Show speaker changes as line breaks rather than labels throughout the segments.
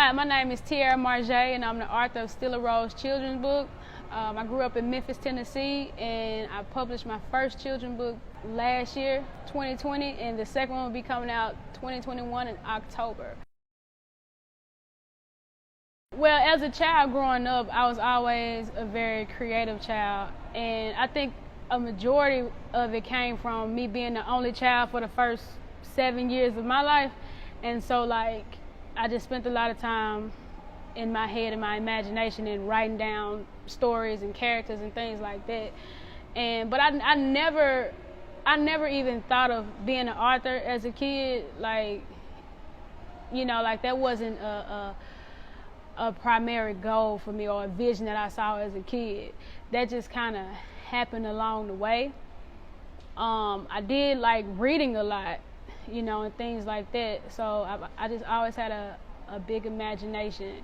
Hi, my name is Marje, and I'm the author of Still a Rose children's book. I grew up in Memphis, Tennessee, and I published my first children's book last year, 2020, and the second one will be coming out 2021 in October. Well, as a child growing up, I was always a very creative child, and I think a majority of it came from me being the only child for the first 7 years of my life, and so I just spent a lot of time in my head and my imagination and writing down stories and characters and things like that. But I never even thought of being an author as a kid. That wasn't a primary goal for me or a vision that I saw as a kid. That just kind of happened along the way. I did like reading a lot, and things like that. So I just always had a big imagination,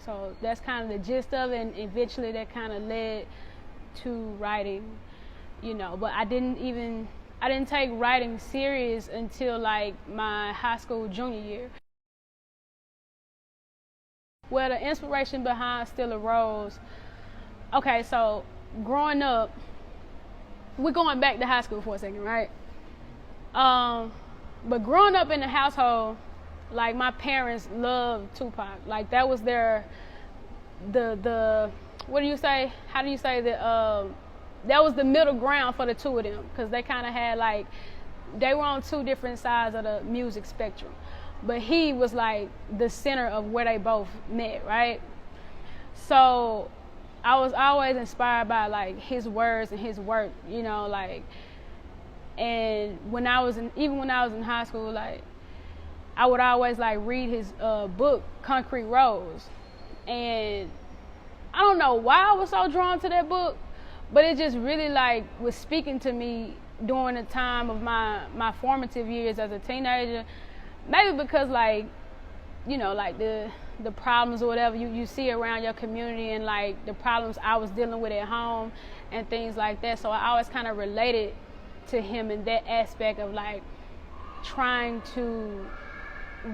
So that's kind of the gist of it, and eventually that kind of led to writing, But I didn't take writing serious until my high school junior year. Well, the inspiration behind Still a Rose, okay, so growing up, we're going back to high school for a second, right? But growing up in the household, my parents loved Tupac. That was the what do you say? How do you say that? That was the middle ground for the two of them, because they kind of had they were on two different sides of the music spectrum. But he was the center of where they both met, right? So I was always inspired by his words and his work, And when I was in high school, I would always read his book, Concrete Rose. And I don't know why I was so drawn to that book, but it just really was speaking to me during the time of my formative years as a teenager. Maybe because the problems or whatever you see around your community, and the problems I was dealing with at home and things like that. So I always kind of related to him in that aspect of trying to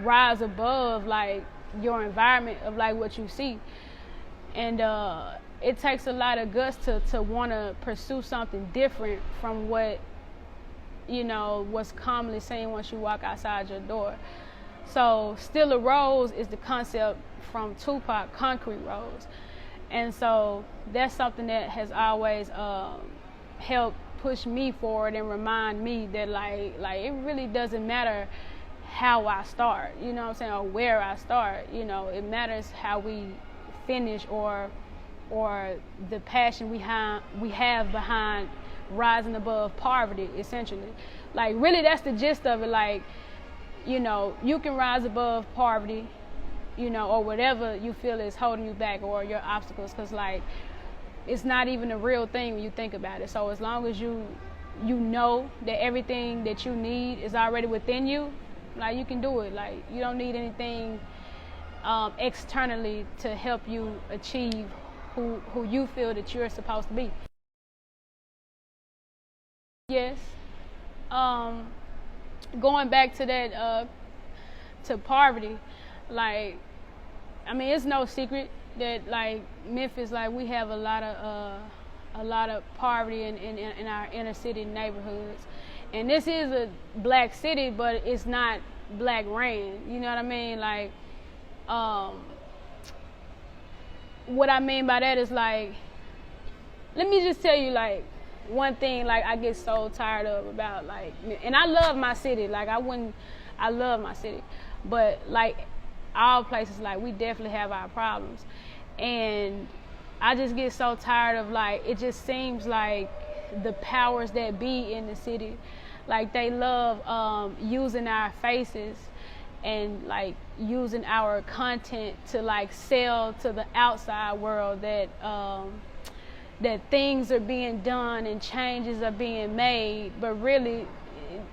rise above your environment of what you see. And it takes a lot of guts to want to pursue something different from what what's commonly seen once you walk outside your door. So Still a Rose is the concept from Tupac, Concrete Rose. And so that's something that has always helped push me forward and remind me that it really doesn't matter how I start, or where I start. It matters how we finish, or the passion we have behind rising above poverty, essentially. Really that's the gist of it. You can rise above poverty, or whatever you feel is holding you back, or your obstacles, because it's not even a real thing when you think about it. So as long as you know that everything that you need is already within you, you can do it. You don't need anything externally to help you achieve who you feel that you're supposed to be. Yes. Going back to that, to poverty, it's no secret that Memphis, we have a lot of poverty in our inner city neighborhoods. And this is a black city, but it's not black ran. You know what I mean? What I mean by that is let me just tell you one thing I get so tired of about and I love my city. I love my city, but all places we definitely have our problems, and I just get so tired of it just seems the powers that be in the city, they love using our faces and using our content to sell to the outside world that things are being done and changes are being made, but really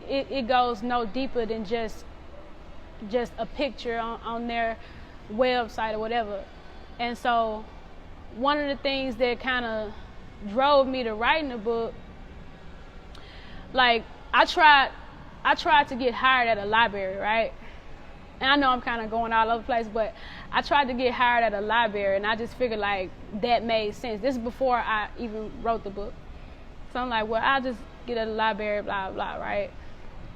it goes no deeper than just a picture on their website or whatever. And so one of the things that kind of drove me to writing the book, I tried to get hired at a library, right? and I know I'm kind of going all over the place, but I tried to get hired at a library, and I just figured like that made sense. This is before I even wrote the book. So I'm like, well, I'll just get at a library, blah, blah, right?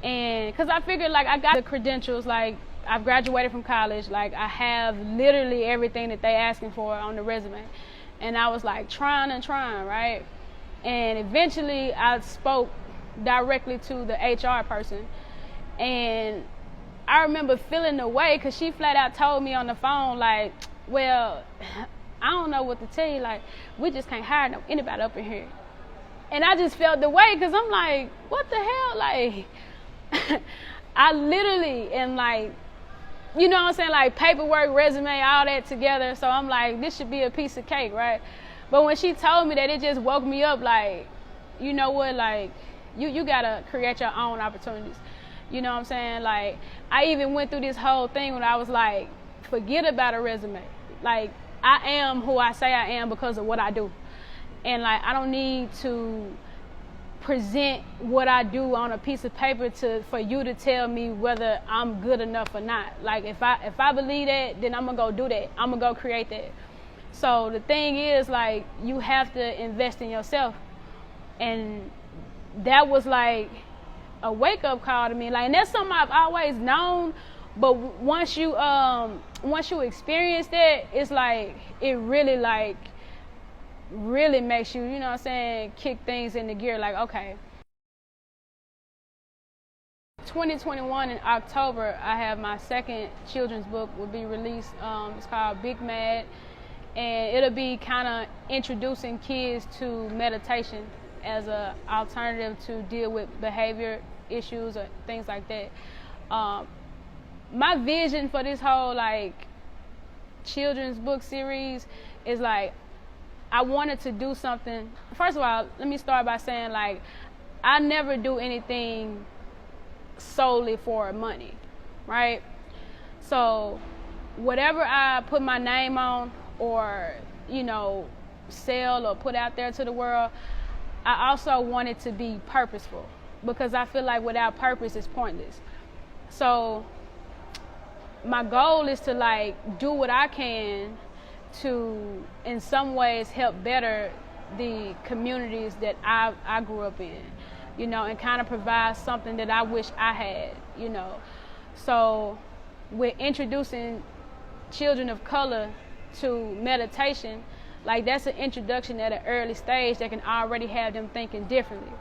And because I figured like I got the credentials, like I've graduated from college, like I have literally everything that they asking for on the resume. And I was like trying, right? And eventually I spoke directly to the HR person. And I remember feeling the way because she flat out told me on the phone, like, well, I don't know what to tell you. Like, we just can't hire anybody up in here. And I just felt the way because I'm like, what the hell? Like, I literally am like, you know what I'm saying? Like paperwork, resume, all that together. So I'm like, this should be a piece of cake, right? But when she told me that, it just woke me up like, you know what? Like, you got to create your own opportunities. You know what I'm saying? Like, I even went through this whole thing when I was like, forget about a resume. Like, I am who I say I am because of what I do. And like, I don't need to present what I do on a piece of paper for you to tell me whether I'm good enough or not. Like, if I believe that, then I'm gonna go do that. I'm gonna go create that. So the thing is, like, you have to invest in yourself. And that was like a wake-up call to me. Like, and that's something I've always known, but once you experience that, it's like, it really like really makes you, you know what I'm saying, kick things into gear. Like, okay, 2021 in October, I have my second children's book will be released. It's called Big Mad, and it'll be kind of introducing kids to meditation as a alternative to deal with behavior issues or things like that. My vision for this whole like children's book series is like, I wanted to do something. First of all, let me start by saying, like, I never do anything solely for money, right? So whatever I put my name on or, you know, sell or put out there to the world, I also want it to be purposeful, because I feel like without purpose, it's pointless. So my goal is to like do what I can to, in some ways, help better the communities that I grew up in, you know, and kind of provide something that I wish I had, you know. So with introducing children of color to meditation, like that's an introduction at an early stage that can already have them thinking differently.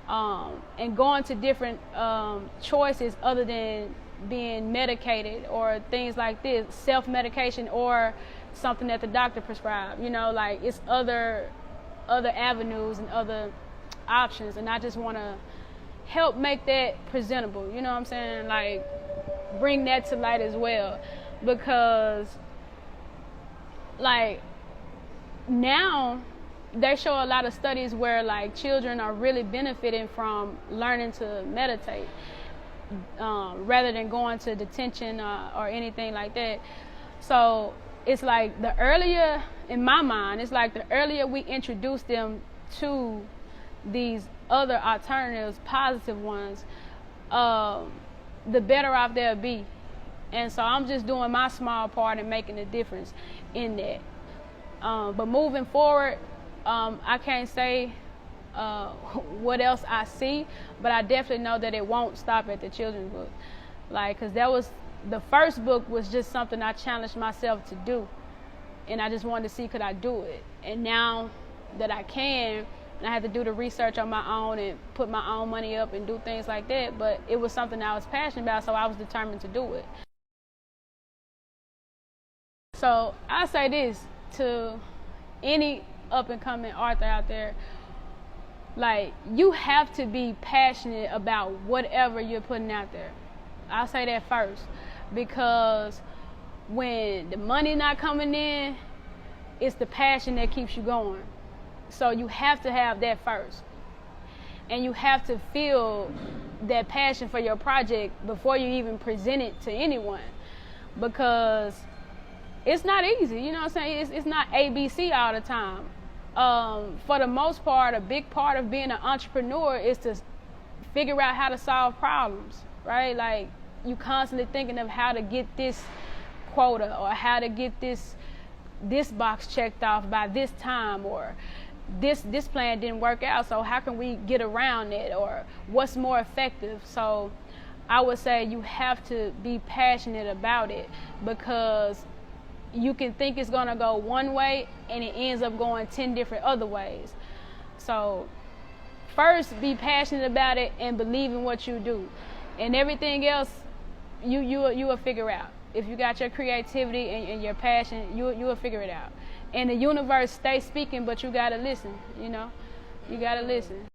And going to different choices other than being medicated or things like this, self-medication or something that the doctor prescribed, you know, like it's other avenues and other options. And I just want to help make that presentable, you know what I'm saying? Like, bring that to light as well, because like now they show a lot of studies where like children are really benefiting from learning to meditate rather than going to detention or anything like that. So it's like the earlier, in my mind, it's like the earlier we introduce them to these other alternatives, positive ones, the better off they'll be. And so I'm just doing my small part in making a difference in that. But moving forward, I can't say what else I see, but I definitely know that it won't stop at the children's book. Like, because that was, the first book was just something I challenged myself to do. And I just wanted to see, could I do it? And now that I can, and I had to do the research on my own and put my own money up and do things like that, but it was something I was passionate about, so I was determined to do it. So I say this to any up-and-coming author out there, like, you have to be passionate about whatever you're putting out there. I'll say that first, because when the money not coming in, it's the passion that keeps you going. So you have to have that first. And you have to feel that passion for your project before you even present it to anyone, because it's not easy, you know what I'm saying? It's not ABC all the time. For the most part, a big part of being an entrepreneur is to figure out how to solve problems, right? Like, you constantly thinking of how to get this quota or how to get this box checked off by this time, or this plan didn't work out, so how can we get around it, or what's more effective. So I would say you have to be passionate about it, because you can think it's going to go one way and it ends up going 10 different other ways. So first, be passionate about it and believe in what you do, and everything else you will figure out. If you got your creativity and your passion, you will figure it out. And the universe stays speaking, but you gotta listen. You gotta listen.